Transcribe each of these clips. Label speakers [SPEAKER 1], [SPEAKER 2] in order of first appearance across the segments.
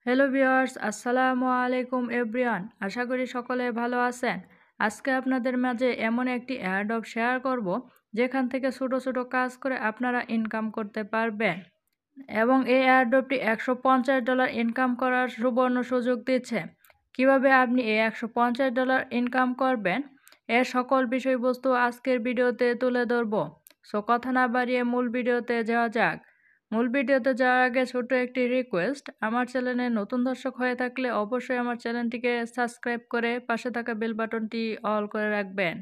[SPEAKER 1] Hello viewers, আসসালামু আলাইকুম everyone. আশা করি সকলে ভালো আছেন। আজকে আপনাদের মাঝে এমন একটি এয়ারড্রপ শেয়ার করব যেখান থেকে ছোট ছোট কাজ করে আপনারা ইনকাম করতে পারবেন এবং এই এয়ারড্রপটি $150 ইনকাম করার সুবর্ণ সুযোগ দিচ্ছে। কিভাবে আপনি এই $150 ইনকাম করবেন এর সকল বিষয়বস্তু আজকের ভিডিওতে তুলে ধরব। সো কথা না বাড়িয়ে মূল ভিডিওতে যাওয়া যাক। মূল ভিডিওতে যাওয়ার আগে ছোট একটি রিকোয়েস্ট, আমার চ্যানেলে নতুন দর্শক হয়ে থাকলে অবশ্যই আমার চ্যানেলটিকে সাবস্ক্রাইব করে পাশে থাকা বেল বাটনটি অল করে রাখবেন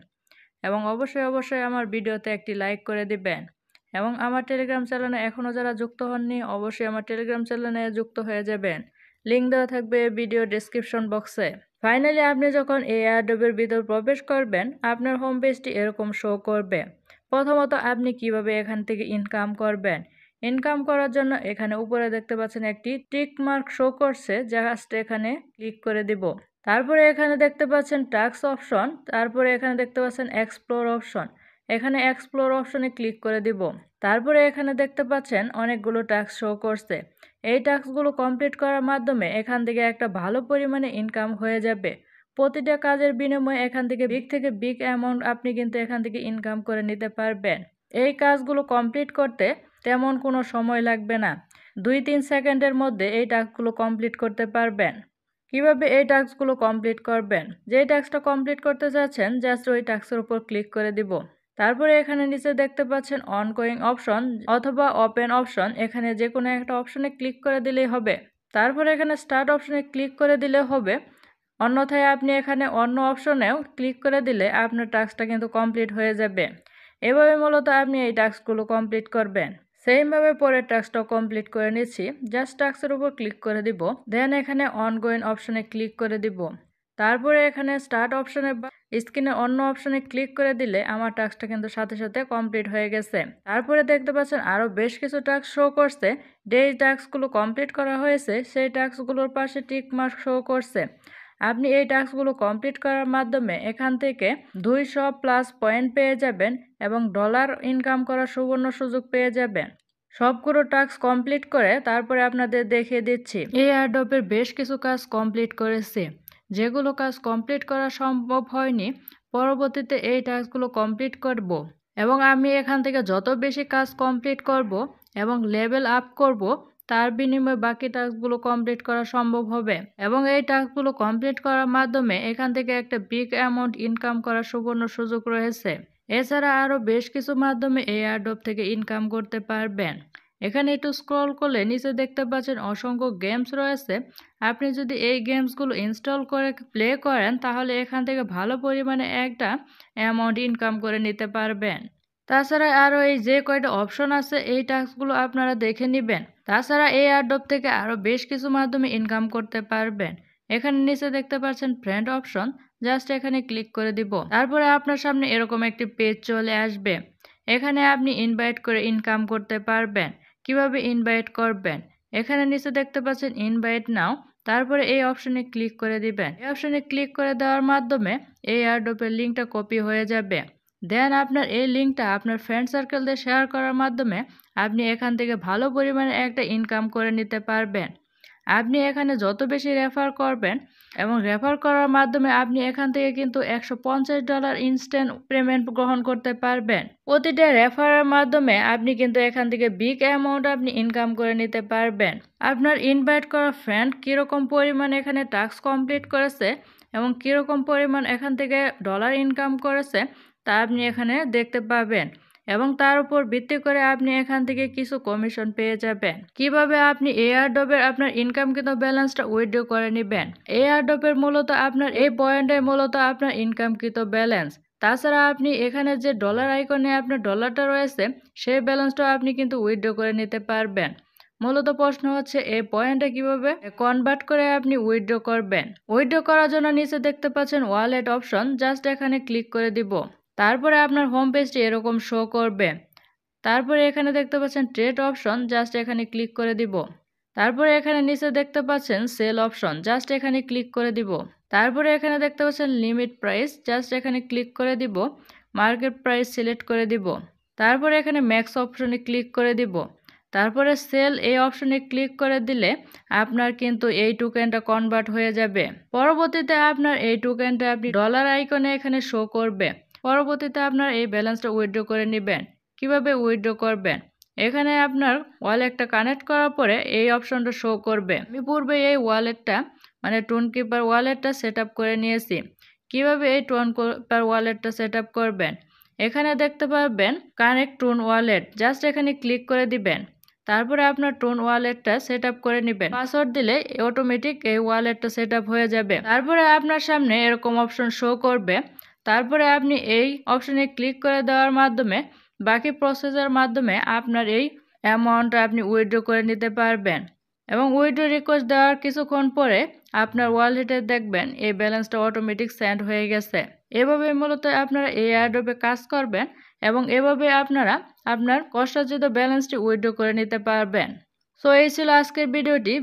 [SPEAKER 1] এবং অবশ্যই আমার ভিডিওতে একটি লাইক করে দিবেন এবং আমার টেলিগ্রাম চ্যানেলে এখনও যারা যুক্ত হননি অবশ্যই আমার টেলিগ্রাম চ্যানেলে যুক্ত হয়ে যাবেন। লিঙ্ক দেওয়া থাকবে ভিডিও ডেসক্রিপশন বক্সে। ফাইনালি আপনি যখন এই এয়ারড্রপের ভিতর প্রবেশ করবেন আপনার হোম পেজটি এরকম শো করবে। প্রথমত আপনি কিভাবে এখান থেকে ইনকাম করবেন। ইনকাম করার জন্য এখানে উপরে দেখতে পাচ্ছেন একটি টিক মার্ক শো করছে, জাস্ট এখানে ক্লিক করে দিব। তারপরে এখানে দেখতে পাচ্ছেন টাস্ক অপশন, তারপরে এখানে দেখতে পাচ্ছেন এক্সপ্লোর অপশন, এখানে এক্সপ্লোর অপশনে ক্লিক করে দিব। তারপরে এখানে দেখতে পাচ্ছেন অনেকগুলো টাস্ক শো করছে। এই টাস্কগুলো কমপ্লিট করার মাধ্যমে এখান থেকে একটা ভালো পরিমাণে ইনকাম হয়ে যাবে। প্রতিটা কাজের বিনিময়ে এখান থেকে বিগ অ্যামাউন্ট আপনি কিন্তু এখান থেকে ইনকাম করে নিতে পারবেন। এই কাজগুলো কমপ্লিট করতে তেমন কোনো সময় লাগবে না, 2-3 সেকেন্ডের মধ্যে এই টাস্কগুলো কমপ্লিট করতে পারবেন। কিভাবে এই টাস্কগুলো কমপ্লিট করবেন, যেই টাস্কটা কমপ্লিট করতে চাচ্ছেন জাস্ট ওই টাস্কের উপর ক্লিক করে দিব। তারপরে এখানে নিচে দেখতে পাচ্ছেন অনগোয়িং অপশন অথবা ওপেন অপশন, এখানে যে কোনো একটা অপশনে ক্লিক করে দিলেই হবে। তারপরে এখানে স্টার্ট অপশনে ক্লিক করে দিলে হবে, অন্যথায় আপনি এখানে অন্য অপশনেও ক্লিক করে দিলে আপনার টাস্কটা কিন্তু কমপ্লিট হয়ে যাবে। এভাবে মূলত আপনি এই টাস্কগুলো কমপ্লিট করবেন। সেমভাবে পরের টাস্কটাও কমপ্লিট করে নিচ্ছি, জাস্ট টাস্কের উপর ক্লিক করে দিব, দেন এখানে অনগোয়িং অপশনে ক্লিক করে দিব। তারপরে এখানে স্টার্ট অপশনে বা স্ক্রিনে অন্য অপশনে ক্লিক করে দিলে আমার টাস্কটা কিন্তু সাথে সাথে কমপ্লিট হয়ে গেছে। তারপরে দেখতে পাচ্ছেন আরও বেশ কিছু টাস্ক শো করছে। যেই টাস্কগুলো কমপ্লিট করা হয়েছে সেই টাস্কগুলোর পাশে টিক মার্ক শো করছে। আপনি এই টাস্কগুলো কমপ্লিট করার মাধ্যমে এখান থেকে 200+ পয়েন্ট পেয়ে যাবেন এবং ডলার ইনকাম করার সুবর্ণ সুযোগ পেয়ে যাবেন। সবগুলো টাস্ক কমপ্লিট করে তারপরে আপনাদের দেখিয়ে দিচ্ছি। এই এয়ারড্রপের বেশ কিছু কাজ কমপ্লিট করেছি, যেগুলো কাজ কমপ্লিট করা সম্ভব হয়নি পরবর্তীতে এই টাস্কগুলো কমপ্লিট করব এবং আমি এখান থেকে যত বেশি কাজ কমপ্লিট করব এবং লেভেল আপ করব তার বিনিময়ে বাকি টাস্কগুলো কমপ্লিট করা সম্ভব হবে এবং এই টাস্কগুলো কমপ্লিট করার মাধ্যমে এখান থেকে একটা বিগ অ্যামাউন্ট ইনকাম করার সুবর্ণ সুযোগ রয়েছে। এছাড়া আরও বেশ কিছু মাধ্যমে এই এয়ারড্রপ থেকে ইনকাম করতে পারবেন। এখানে একটু স্ক্রল করলে নিচে দেখতে পাচ্ছেন অসংখ্য গেমস রয়েছে। আপনি যদি এই গেমসগুলো ইনস্টল করে প্লে করেন তাহলে এখান থেকে ভালো পরিমাণে একটা অ্যামাউন্ট ইনকাম করে নিতে পারবেন। তাছাড়া আরও এই যে কয়টা অপশন আছে এই টাস্কগুলো আপনারা দেখে নেবেন। তাছাড়া এই এয়ারড্রপ থেকে আরও বেশ কিছু মাধ্যমে ইনকাম করতে পারবেন। এখানে নিচে দেখতে পাচ্ছেন ফ্রেন্ড অপশন, জাস্ট এখানে ক্লিক করে দিব। তারপরে আপনার সামনে এরকম একটি পেজ চলে আসবে। এখানে আপনি ইনভাইট করে ইনকাম করতে পারবেন। কিভাবে ইনভাইট করবেন, এখানে নিচে দেখতে পাচ্ছেন ইনভাইট নাও, তারপরে এই অপশনে ক্লিক করে দিবেন। এই অপশনে ক্লিক করে দেওয়ার মাধ্যমে এই এয়ারড্রপের লিঙ্কটা কপি হয়ে যাবে। দেন আপনার এই লিঙ্কটা আপনার ফ্রেন্ড সার্কেলদের শেয়ার করার মাধ্যমে আপনি এখান থেকে ভালো পরিমাণে একটা ইনকাম করে নিতে পারবেন। আপনি এখানে যত বেশি রেফার করবেন এবং রেফার করার মাধ্যমে আপনি এখান থেকে কিন্তু $150 ইনস্ট্যান্ট পেমেন্ট গ্রহণ করতে পারবেন। প্রতিটা রেফারের মাধ্যমে আপনি কিন্তু এখান থেকে বিগ অ্যামাউন্ট আপনি ইনকাম করে নিতে পারবেন। আপনার ইনভাইট করা ফ্রেন্ড কীরকম পরিমাণ এখানে টাস্ক কমপ্লিট করেছে এবং কীরকম পরিমাণ এখান থেকে ডলার ইনকাম করেছে তা আপনি এখানে দেখতে পাবেন এবং তার উপর ভিত্তি করে আপনি এখান থেকে কিছু কমিশন পেয়ে যাবেন। কিভাবে আপনি এয়ারড্রপের আপনার ইনকামকৃত ব্যালেন্সটা উইথড্র করে নেবেন। এয়ারড্রপের মূলত আপনার এই পয়েন্টে মূলত আপনার ইনকামকৃত ব্যালেন্স। তাছাড়া আপনি এখানে যে ডলার আইকনে আপনার ডলারটা রয়েছে সেই ব্যালেন্সটাও আপনি কিন্তু উইথড্র করে নিতে পারবেন। মূলত প্রশ্ন হচ্ছে এই পয়েন্টে কিভাবে কনভার্ট করে আপনি উইথড্র করবেন। উইথড্র করার জন্য নিচে দেখতে পাচ্ছেন ওয়ালেট অপশন, জাস্ট এখানে ক্লিক করে দিব। তারপরে আপনার হোম পেজটি এরকম শো করবে। তারপরে এখানে দেখতে পাচ্ছেন ট্রেড অপশন, জাস্ট এখানে ক্লিক করে দিব। তারপরে এখানে নিচে দেখতে পাচ্ছেন সেল অপশন, জাস্ট এখানে ক্লিক করে দিব। তারপরে এখানে দেখতে পাচ্ছেন লিমিট প্রাইস, জাস্ট এখানে ক্লিক করে দিব। মার্কেট প্রাইস সিলেক্ট করে দিব। তারপরে এখানে ম্যাক্স অপশনে ক্লিক করে দিব। তারপরে সেল এই অপশনে ক্লিক করে দিলে আপনার কিন্তু এই টোকেনটা কনভার্ট হয়ে যাবে। পরবর্তীতে আপনার এই টোকেনটা আপনি ডলার আইকনে এখানে শো করবে। পরবর্তীতে আপনার এই ব্যালেন্সটা উইথড্র করে নেবেন। কিভাবে উইথড্র করবেন? এখানে আপনার ওয়ালেটটা কানেক্ট করার পরে এই অপশনটা শো করবে। আমি পূর্বে এই ওয়ালেটটা মানে টোনকিপার ওয়ালেটটা সেট আপ করে নিয়েছি। কিভাবে এই টোনকিপার ওয়ালেটটা সেট আপ করবেন? এখানে দেখতে পারবেন কানেক্ট টোন ওয়ালেট, জাস্ট এখানে ক্লিক করে দিবেন। তারপরে আপনার টোন ওয়ালেটটা সেট আপ করে নেবেন। পাসওয়ার্ড দিলে অটোমেটিক এই ওয়ালেটটা সেট আপ হয়ে যাবে। তারপরে আপনার সামনে এরকম অপশন শো করবে। তারপরে আপনি এই অপশনে ক্লিক করে দেওয়ার মাধ্যমে বাকি প্রসেসের মাধ্যমে আপনার এই অ্যামাউন্টটা আপনি উইথড্র করে নিতে পারবেন। এবং উইথড্র রিকোয়েস্ট দেওয়ার কিছুক্ষণ পরে আপনার ওয়ালেটে দেখবেন এই ব্যালেন্সটা অটোমেটিক সেন্ড হয়ে গেছে। এভাবে মূলত আপনারা এই এয়ারড্রপে কাজ করবেন এবং এভাবে আপনারা আপনার কষ্টার্জিত ব্যালেন্সটি উইথড্র করে নিতে পারবেন। সো এই ছিল আজকের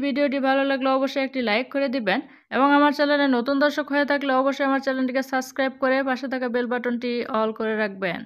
[SPEAKER 1] ভিডিওটি ভালো লাগলে অবশ্যই একটি লাইক করে দিবেন এবং আমার চ্যানেলে নতুন দর্শক হয়ে থাকলে অবশ্যই আমার চ্যানেলটিকে সাবস্ক্রাইব করে পাশে থাকা বেল বাটনটি অল করে রাখবেন।